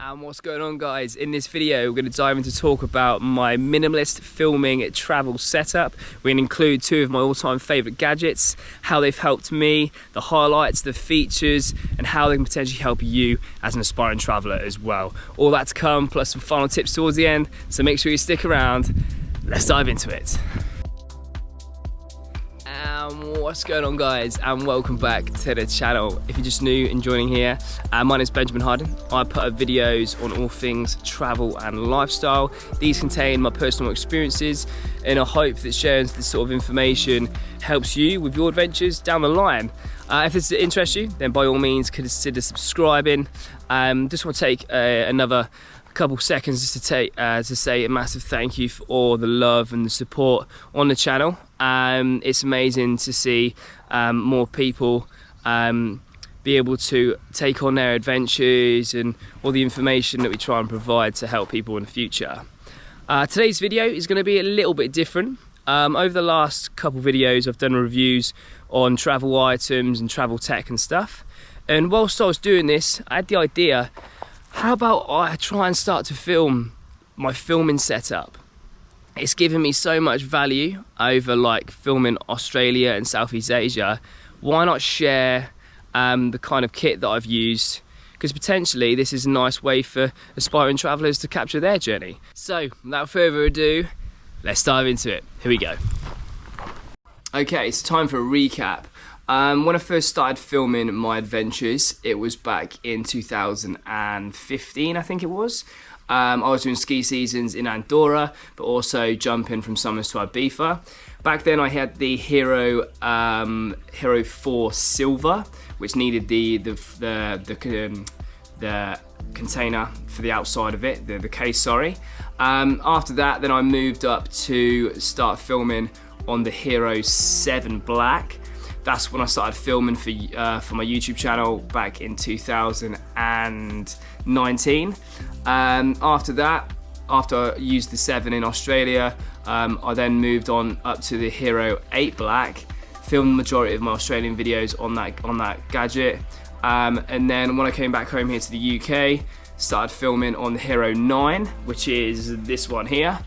And what's going on, guys? In this video we're going to dive into talk about my minimalist filming travel setup. We're going to include two of my all-time favourite gadgets, how they've helped me, the highlights, the features, and how they can potentially help you as an aspiring traveller as well. All that to come, plus some final tips towards the end, so make sure you stick around. Let's dive into it. What's going on, guys, and welcome back to the channel. If you're just new and joining here, my name is Benjamin Harding. I put up videos on all things travel and lifestyle. These contain my personal experiences, and I hope that sharing this sort of information helps you with your adventures down the line. If this interests you, then by all means consider subscribing. Just want to take another couple seconds just to say a massive thank you for all the love and the support on the channel. It's amazing to see more people be able to take on their adventures and all the information that we try and provide to help people in the future. Today's video is going to be a little bit different. Over the last couple videos I've done reviews on travel items and travel tech and stuff, and whilst I was doing this I had the idea, how about I try and start to film my filming setup? It's given me so much value over like filming Australia and Southeast Asia. Why not share the kind of kit that I've used? Because potentially this is a nice way for aspiring travellers to capture their journey. So without further ado, let's dive into it. Here we go. Okay, it's time for a recap. When I first started filming my adventures, it was back in 2015, I think it was. I was doing ski seasons in Andorra, but also jumping from summers to Ibiza. Back then I had the Hero 4 Silver, which needed the container for the outside of it, the case, sorry. After that, then I moved up to start filming on the Hero 7 Black. That's when I started filming for my YouTube channel back in 2019. After that, after I used the 7 in Australia, I then moved on up to the Hero 8 Black, filmed the majority of my Australian videos on that gadget. And then when I came back home here to the UK, started filming on the Hero 9, which is this one here,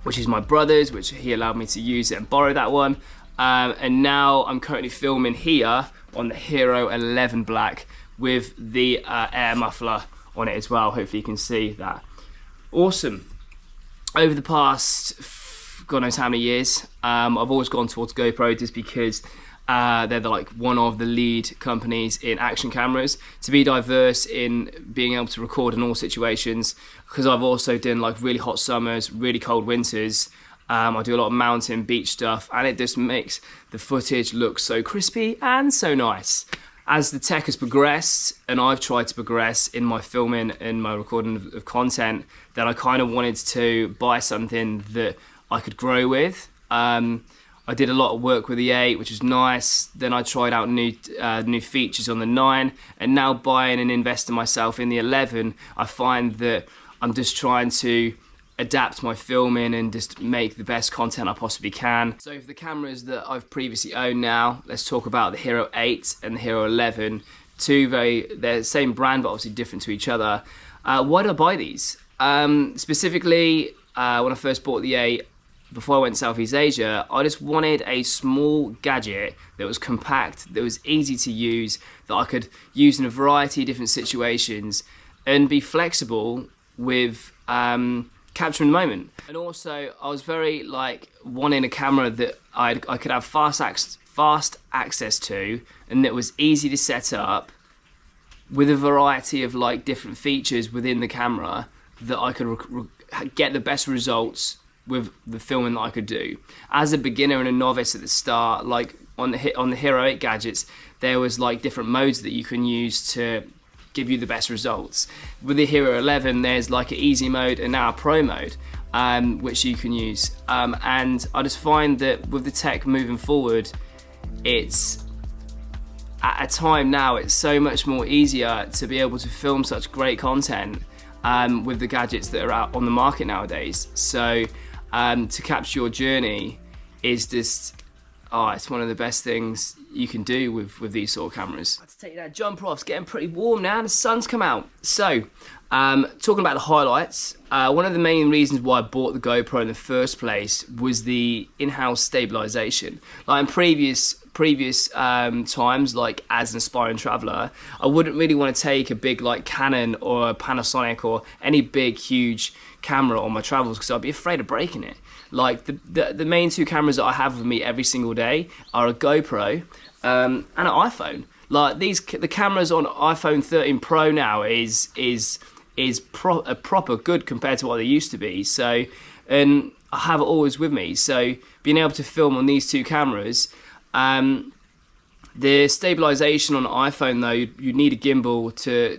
which is my brother's, which he allowed me to use it and borrow that one. And now I'm currently filming here on the Hero 11 Black with the air muffler on it as well. Hopefully you can see that. Awesome. Over the past, God knows how many years, I've always gone towards GoPro just because they're like one of the lead companies in action cameras, to be diverse in being able to record in all situations, because I've also done like really hot summers, really cold winters. I do a lot of mountain, beach stuff, and it just makes the footage look so crispy and so nice. As the tech has progressed, and I've tried to progress in my filming and my recording of content, then I kind of wanted to buy something that I could grow with. I did a lot of work with the 8, which was nice. Then I tried out new features on the 9, and now buying and investing myself in the 11, I find that I'm just trying to adapt my filming and just make the best content I possibly can. So for the cameras that I've previously owned now, let's talk about the Hero 8 and the Hero 11. They're the same brand but obviously different to each other. Why did I buy these? Specifically, when I first bought the 8, before I went to Southeast Asia, I just wanted a small gadget that was compact, that was easy to use, that I could use in a variety of different situations and be flexible with capturing the moment. And also I was very wanting a camera that I could have fast access to, and that was easy to set up with a variety of different features within the camera, that I could get the best results with the filming that I could do. As a beginner and a novice at the start, on the Hero 8 gadgets, there was different modes that you can use to give you the best results. With the Hero 11, there's an easy mode and now a pro mode, which you can use. And I just find that with the tech moving forward, it's at a time now, it's so much more easier to be able to film such great content with the gadgets that are out on the market nowadays. So to capture your journey is just, it's one of the best things you can do with these sort of cameras. to take that jumper off. It's getting pretty warm now, the sun's come out. So, talking about the highlights, one of the main reasons why I bought the GoPro in the first place was the in-house stabilization. Like in previous times, like as an aspiring traveler, I wouldn't really want to take a big like Canon or a Panasonic or any big huge camera on my travels because I'd be afraid of breaking it. Like the main two cameras that I have with me every single day are a GoPro and an iPhone. Like the cameras on iPhone 13 Pro now is a proper good compared to what they used to be. So, and I have it always with me. So being able to film on these two cameras, the stabilization on iPhone though, you need a gimbal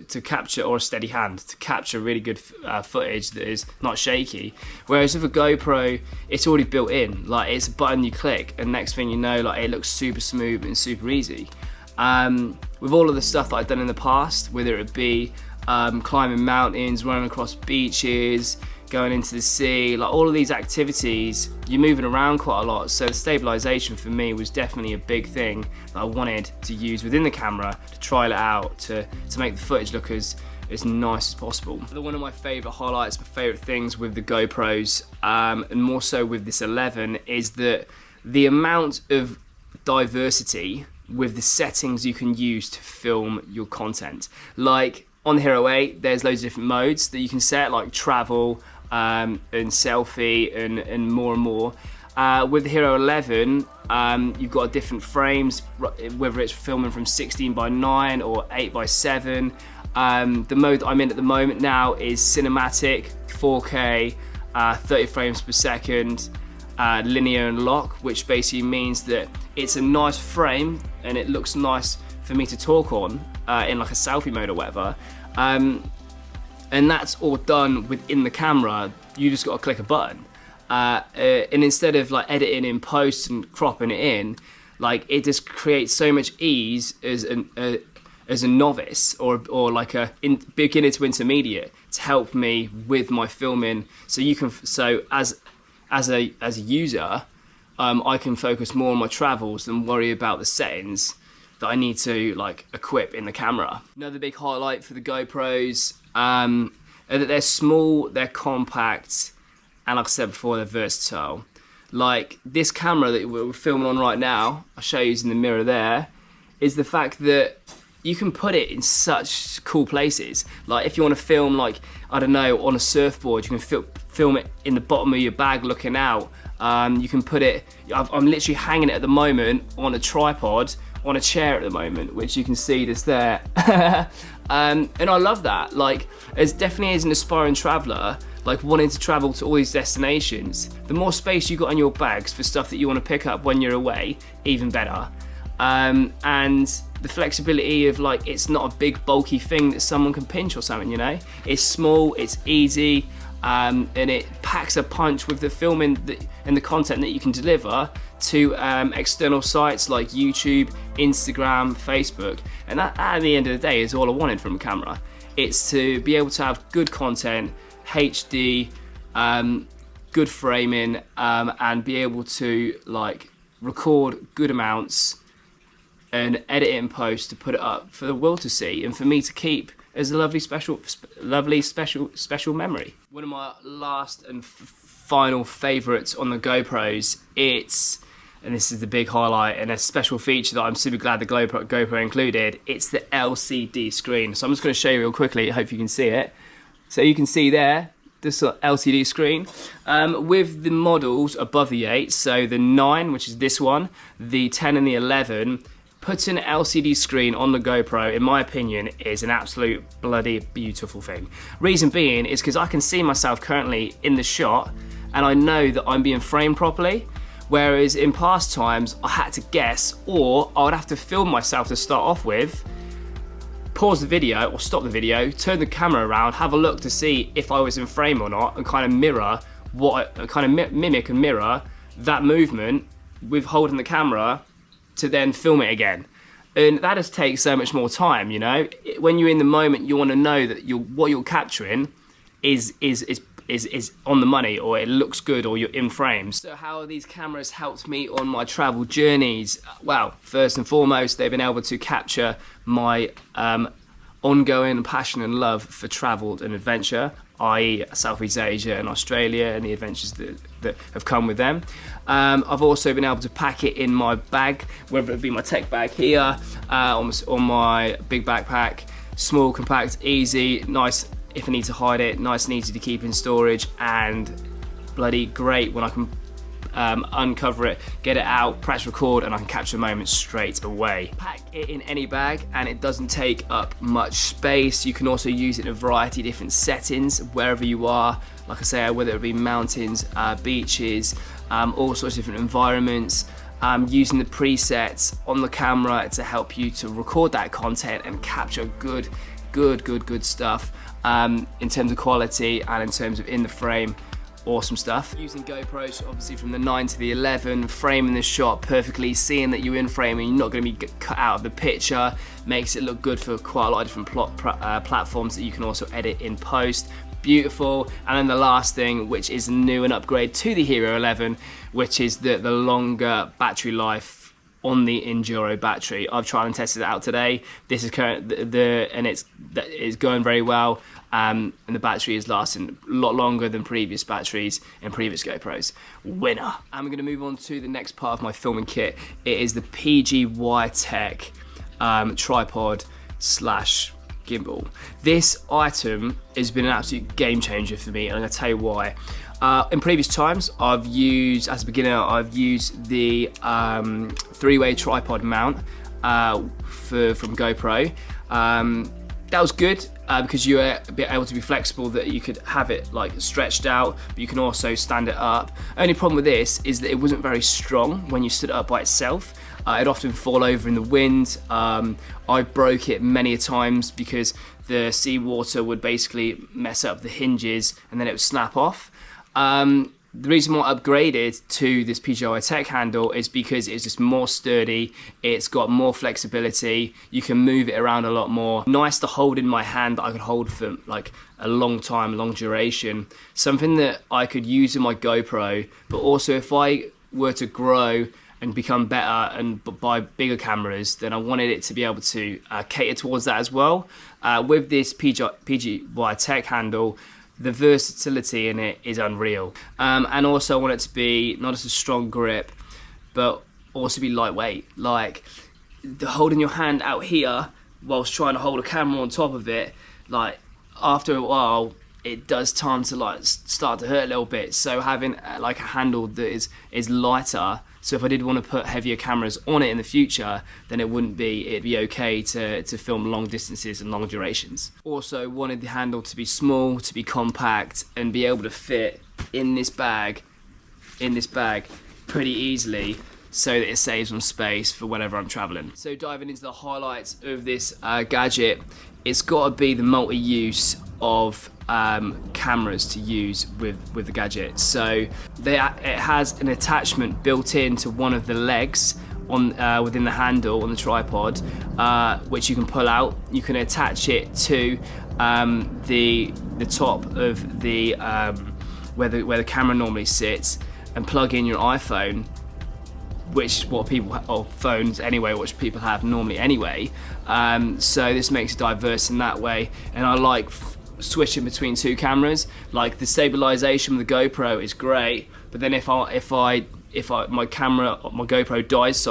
to capture, or a steady hand to capture really good footage that is not shaky. Whereas with a GoPro, it's already built in. Like it's a button you click, and next thing you know, like it looks super smooth and super easy. With all of the stuff that I've done in the past, whether it be climbing mountains, running across beaches, going into the sea, like all of these activities, you're moving around quite a lot. So the stabilization for me was definitely a big thing that I wanted to use within the camera to trial it out, to make the footage look as nice as possible. One of my favorite highlights, my favorite things with the GoPros, and more so with this 11, is that the amount of diversity with the settings you can use to film your content. Like on the Hero 8, there's loads of different modes that you can set, like travel and selfie and more and more. With the Hero 11, you've got different frames, whether it's filming from 16:9 or 8:7. The mode that I'm in at the moment now is cinematic, 4K, 30 frames per second, linear and lock, which basically means that it's a nice frame and it looks nice for me to talk on in like a selfie mode or whatever. And that's all done within the camera. You just got to click a button. And instead of like editing in post and cropping it in, like it just creates so much ease as a novice or like a beginner to intermediate to help me with my filming. So as a user, I can focus more on my travels than worry about the settings that I need to like equip in the camera. Another big highlight for the GoPros are that they're small, they're compact, and like I said before, they're versatile. Like this camera that we're filming on right now, I'll show you in the mirror there, is the fact that you can put it in such cool places. Like if you want to film, like, I don't know, on a surfboard, you can film it in the bottom of your bag looking out. You can put it, I'm literally hanging it at the moment on a tripod, on a chair at the moment, which you can see just there. And I love that. Like, as definitely as an aspiring traveler, like wanting to travel to all these destinations, the more space you got in your bags for stuff that you want to pick up when you're away, even better. And the flexibility of like, it's not a big bulky thing that someone can pinch or something, you know? It's small, it's easy, and it packs a punch with the filming and the content that you can deliver to external sites like YouTube, Instagram, Facebook. And that, at the end of the day, is all I wanted from a camera. It's to be able to have good content, HD, good framing, and be able to like record good amounts and edit it in post to put it up for the world to see and for me to keep as a lovely special memory. One of my last and final favorites on the GoPros, and this is the big highlight and a special feature that I'm super glad the GoPro included, it's the LCD screen. So I'm just going to show you real quickly, I hope you can see it. So you can see there, this LCD screen. With the models above the 8, so the 9, which is this one, the 10 and the 11, putting an LCD screen on the GoPro, in my opinion, is an absolute bloody beautiful thing. Reason being is because I can see myself currently in the shot and I know that I'm being framed properly, whereas in past times I had to guess, or I would have to film myself to start off with, pause the video or stop the video, turn the camera around, have a look to see if I was in frame or not, and kind of mirror mimic and mirror that movement with holding the camera to then film it again. And that just takes so much more time, you know? When you're in the moment, you want to know that what you're capturing is is on the money, or it looks good, or you're in frames. So how have these cameras helped me on my travel journeys? Well, first and foremost, they've been able to capture my ongoing passion and love for travel and adventure, i.e. Southeast Asia and Australia and the adventures that have come with them. I've also been able to pack it in my bag, whether it be my tech bag here, on my big backpack, small, compact, easy, nice if I need to hide it, nice and easy to keep in storage, and bloody great when I can uncover it, get it out, press record, and I can capture a moment straight away. Pack it in any bag and it doesn't take up much space. You can also use it in a variety of different settings wherever you are, like I say, whether it be mountains, beaches, all sorts of different environments. Using the presets on the camera to help you to record that content and capture good stuff in terms of quality and in terms of in the frame. Awesome stuff. Using GoPros, obviously from the 9 to the 11, framing the shot perfectly, seeing that you're in frame and you're not going to be cut out of the picture, makes it look good for quite a lot of different platforms that you can also edit in post. Beautiful. And then the last thing, which is new and upgrade to the Hero 11, which is the longer battery life on the Enduro battery. I've tried and tested it out today. This is current, and it's going very well. And the battery is lasting a lot longer than previous batteries and previous GoPros. Winner. I'm going to move on to the next part of my filming kit. It is the PGYTECH tripod slash gimbal. This item has been an absolute game changer for me, and I'm going to tell you why. In previous times, I've used, as a beginner, I've used the three-way tripod mount from GoPro. That was good because you were able to be flexible, that you could have it like stretched out, but you can also stand it up. Only problem with this is that it wasn't very strong when you stood it up by itself. It'd often fall over in the wind. I broke it many a times because the seawater would basically mess up the hinges and then it would snap off. The reason why I upgraded to this PGYTECH handle is because it's just more sturdy, it's got more flexibility, you can move it around a lot more. Nice to hold in my hand, that I could hold for like a long time, long duration. Something that I could use in my GoPro, but also if I were to grow and become better and buy bigger cameras, then I wanted it to be able to cater towards that as well. With this PGYTECH handle, the versatility in it is unreal. And also I want it to be not just a strong grip, but also be lightweight. Like holding your hand out here whilst trying to hold a camera on top of it, like after a while, it does time to like start to hurt a little bit. So having like a handle that is lighter, so if I did want to put heavier cameras on it in the future, then it'd be okay to film long distances and long durations. Also wanted the handle to be small, to be compact, and be able to fit in this bag pretty easily, so that it saves on space for whenever I'm traveling. So diving into the highlights of this gadget, it's got to be the multi-use of cameras to use with the gadget. So it has an attachment built into one of the legs on within the handle on the tripod, which you can pull out. You can attach it to the top of the where the camera normally sits, and plug in your iPhone, which is what people, or phones anyway, which people have normally anyway. So this makes it diverse in that way, and I like switching between two cameras. Like the stabilization with the GoPro is great, but then if my GoPro dies,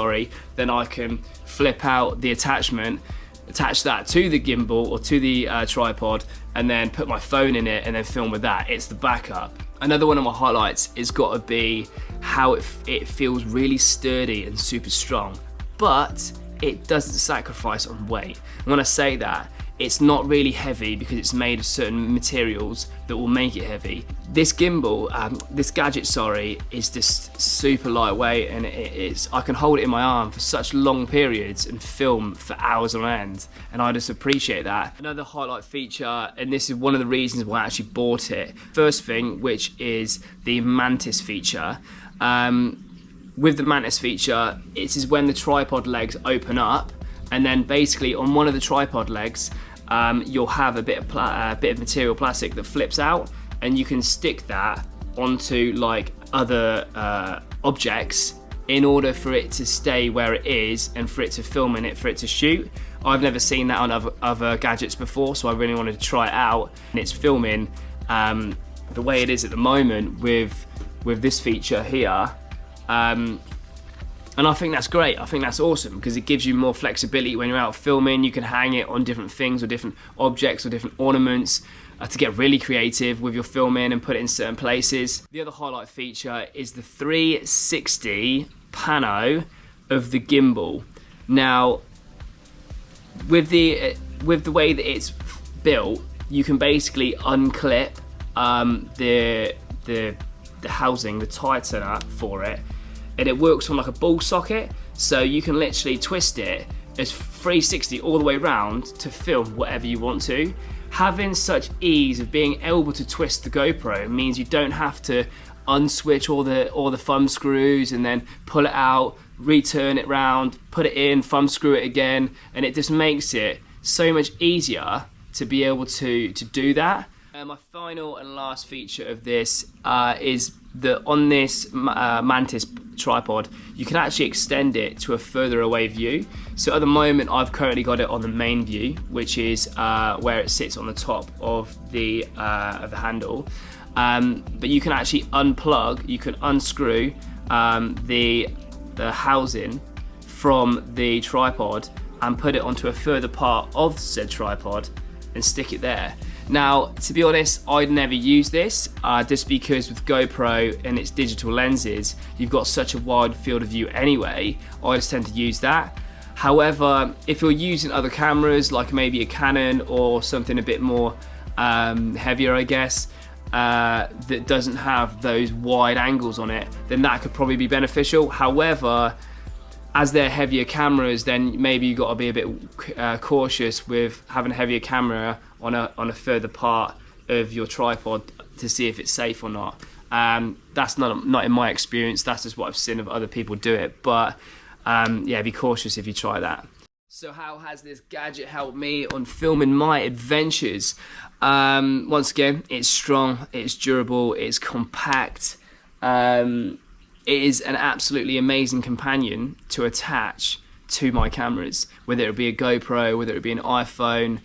then I can flip out the attachment, attach that to the gimbal or to the tripod, and then put my phone in it and then film with that. It's the backup. Another one of my highlights has got to be how it feels really sturdy and super strong, but it doesn't sacrifice on weight. And when I say that, it's not really heavy because it's made of certain materials that will make it heavy. This gimbal, this gadget, is just super lightweight, and I can hold it in my arm for such long periods and film for hours on end, and I just appreciate that. Another highlight feature, and this is one of the reasons why I actually bought it. First thing, which is the Mantis feature. With the Mantis feature, it is when the tripod legs open up, and then basically on one of the tripod legs, you'll have a bit of material, plastic, that flips out, and you can stick that onto like other objects in order for it to stay where it is and for it to film in it, for it to shoot. I've never seen that on other gadgets before, so I really wanted to try it out. And it's filming the way it is at the moment with this feature here. And I think that's great. I think that's awesome because it gives you more flexibility when you're out filming. You can hang it on different things or different objects or different ornaments to get really creative with your filming and put it in certain places. The other highlight feature is the 360 pano of the gimbal. Now, with the way that it's built, you can basically unclip the housing, the tightener for it, and it works on like a ball socket, so you can literally twist it as 360 all the way around to film whatever you want to. Having such ease of being able to twist the GoPro means you don't have to unswitch all the thumb screws and then pull it out, return it round, put it in, thumb screw it again, and it just makes it so much easier to be able to do that. My final and last feature of this is that on this Mantis tripod, you can actually extend it to a further away view. So at the moment, I've currently got it on the main view, which is where it sits on the top of the handle. But you can actually unplug, you can unscrew the housing from the tripod and put it onto a further part of said tripod and stick it there. Now, to be honest, I'd never use this just because with GoPro and its digital lenses, you've got such a wide field of view anyway. I just tend to use that. However, if you're using other cameras, like maybe a Canon or something a bit more heavier, I guess, that doesn't have those wide angles on it, then that could probably be beneficial. However, as they're heavier cameras, then maybe you've got to be a bit cautious with having a heavier camera on a further part of your tripod to see if it's safe or not. That's not in my experience, that's just what I've seen of other people do it, but yeah, be cautious if you try that. So how has this gadget helped me on filming my adventures? Once again, it's strong, it's durable, it's compact. It is an absolutely amazing companion to attach to my cameras, whether it be a GoPro, whether it be an iPhone.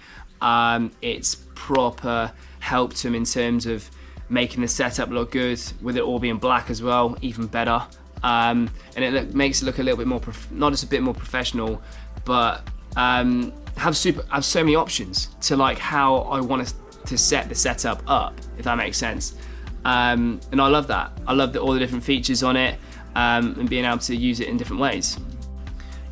It's proper helped them in terms of making the setup look good, with it all being black as well, even better. And it makes it look a little bit more, not just a bit more professional, but have so many options to like how I want to set the setup up, if that makes sense. And I love that. I love all the different features on it and being able to use it in different ways.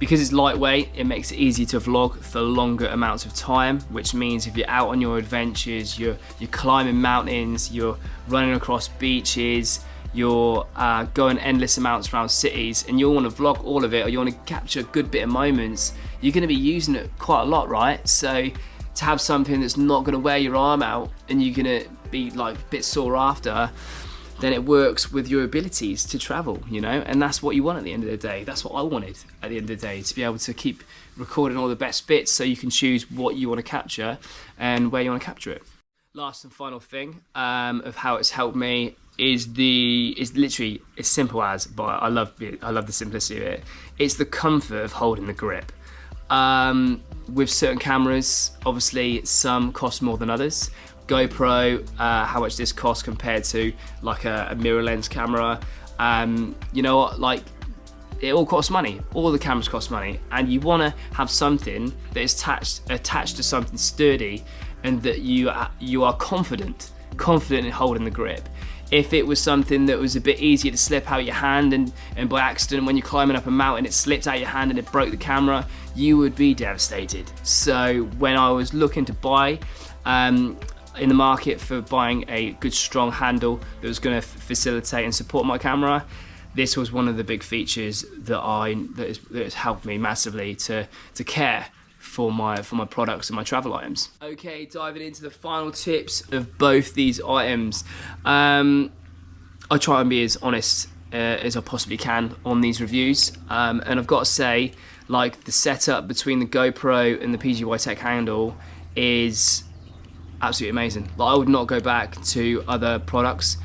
Because it's lightweight, it makes it easy to vlog for longer amounts of time, which means if you're out on your adventures, you're climbing mountains, you're running across beaches, you're going endless amounts around cities, and you want to vlog all of it, or you want to capture a good bit of moments, you're going to be using it quite a lot, right? So to have something that's not going to wear your arm out and you're going to be like a bit sore after, then it works with your abilities to travel, you know, and that's what you want at the end of the day. That's what I wanted at the end of the day, to be able to keep recording all the best bits so you can choose what you want to capture and where you want to capture it. Last and final thing of how it's helped me is literally as simple as, but I love the simplicity of it. It's the comfort of holding the grip. With certain cameras, obviously some cost more than others. GoPro, how much this costs compared to like a mirror lens camera. You know what, like it all costs money. All the cameras cost money, and you want to have something that is attached to something sturdy, and that you are confident in holding the grip. If it was something that was a bit easier to slip out your hand and by accident when you're climbing up a mountain it slipped out your hand and it broke the camera, you would be devastated. So when I was looking to buy in the market for buying a good strong handle that was going to facilitate and support my camera, this was one of the big features that has helped me massively to care for my products and my travel items. Okay, diving into the final tips of both these items. I try and be as honest as I possibly can on these reviews, and I've got to say, like, the setup between the GoPro and the PGYTECH handle is absolutely amazing. Like, I would not go back to other products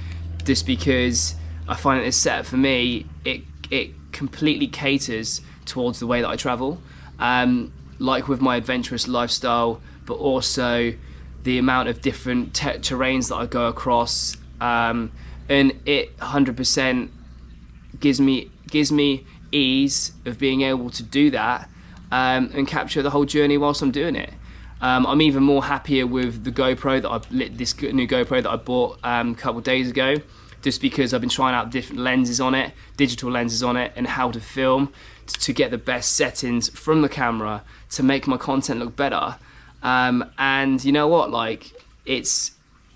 just because I find that this setup for me, it completely caters towards the way that I travel. Like with my adventurous lifestyle, but also the amount of different terrains that I go across, and it 100% gives me ease of being able to do that, and capture the whole journey whilst I'm doing it. I'm even more happier with the GoPro this new GoPro that I bought a couple of days ago, just because I've been trying out different lenses on it, digital lenses on it, and how to film to get the best settings from the camera to make my content look better. And you know what, like,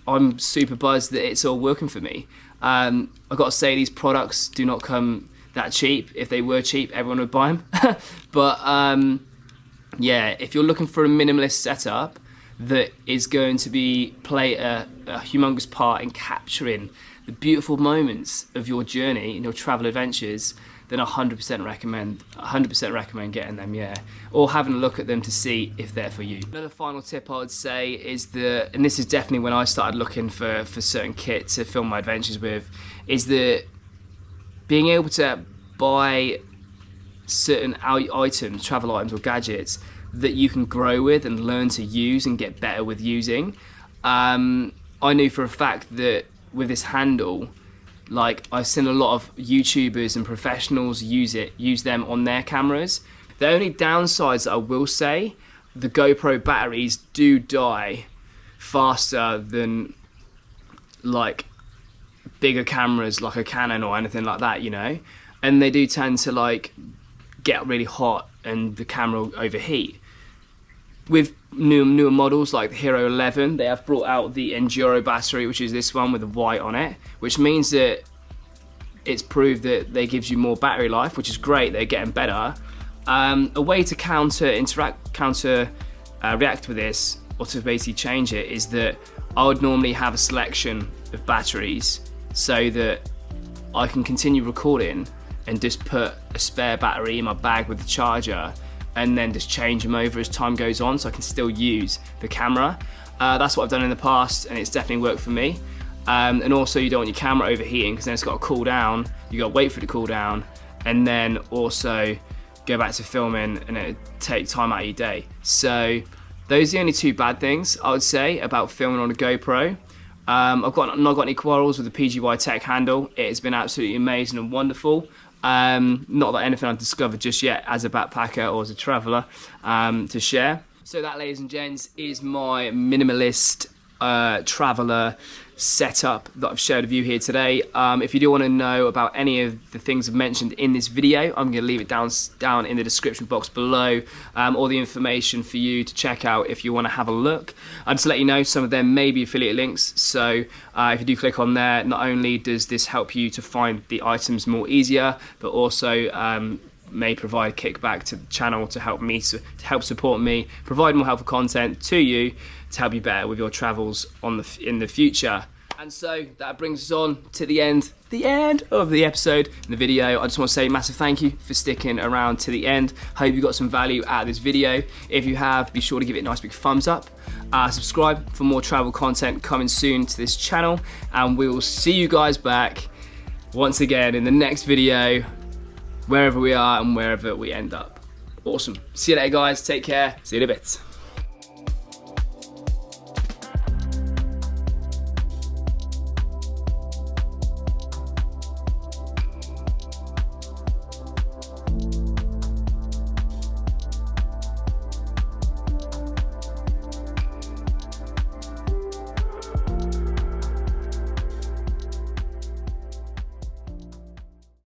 I'm super buzzed that it's all working for me. I've got to say, these products do not come that cheap. If they were cheap, everyone would buy them. But yeah, if you're looking for a minimalist setup that is going to play a humongous part in capturing the beautiful moments of your journey and your travel adventures, then I 100% recommend getting them, yeah, or having a look at them to see if they're for you. Another final tip I would say is that, and this is definitely when I started looking for certain kit to film my adventures with, is that being able to buy certain items, travel items or gadgets that you can grow with and learn to use and get better with using. I knew for a fact that with this handle, like, I've seen a lot of YouTubers and professionals use them on their cameras. The only downsides that I will say, the GoPro batteries do die faster than like bigger cameras like a Canon or anything like that, you know, and they do tend to like get really hot and the camera will overheat. With newer models like the Hero 11, they have brought out the Enduro battery, which is this one with the white on it, which means that it's proved that they gives you more battery life, which is great. They're getting better. A way to react with this, or to basically change it, is that I would normally have a selection of batteries so that I can continue recording and just put a spare battery in my bag with the charger, and then just change them over as time goes on so I can still use the camera. That's what I've done in the past, and it's definitely worked for me. And also, you don't want your camera overheating, because then it's got to cool down. You got to wait for it to cool down, and then also go back to filming, and it take time out of your day. So those are the only two bad things I would say about filming on a GoPro. I've not got any quarrels with the PGYTECH handle. It has been absolutely amazing and wonderful. Not that anything I've discovered just yet as a backpacker or as a traveller to share. So that, ladies and gents, is my minimalist traveller setup that I've shared with you here today. If you do want to know about any of the things I've mentioned in this video, I'm going to leave it down in the description box below, all the information for you to check out if you want to have a look. Just to let you know, some of them may be affiliate links, so if you do click on there, not only does this help you to find the items more easier, but also may provide a kickback to the channel to help support me, provide more helpful content to you to help you better with your travels in the future. And so that brings us on to the end of the episode and the video. I just want to say a massive thank you for sticking around to the end. Hope you got some value out of this video. If you have, be sure to give it a nice big thumbs up. Subscribe for more travel content coming soon to this channel, and we will see you guys back once again in the next video, wherever we are and wherever we end up. Awesome. See you later, guys. Take care. See you in a bit.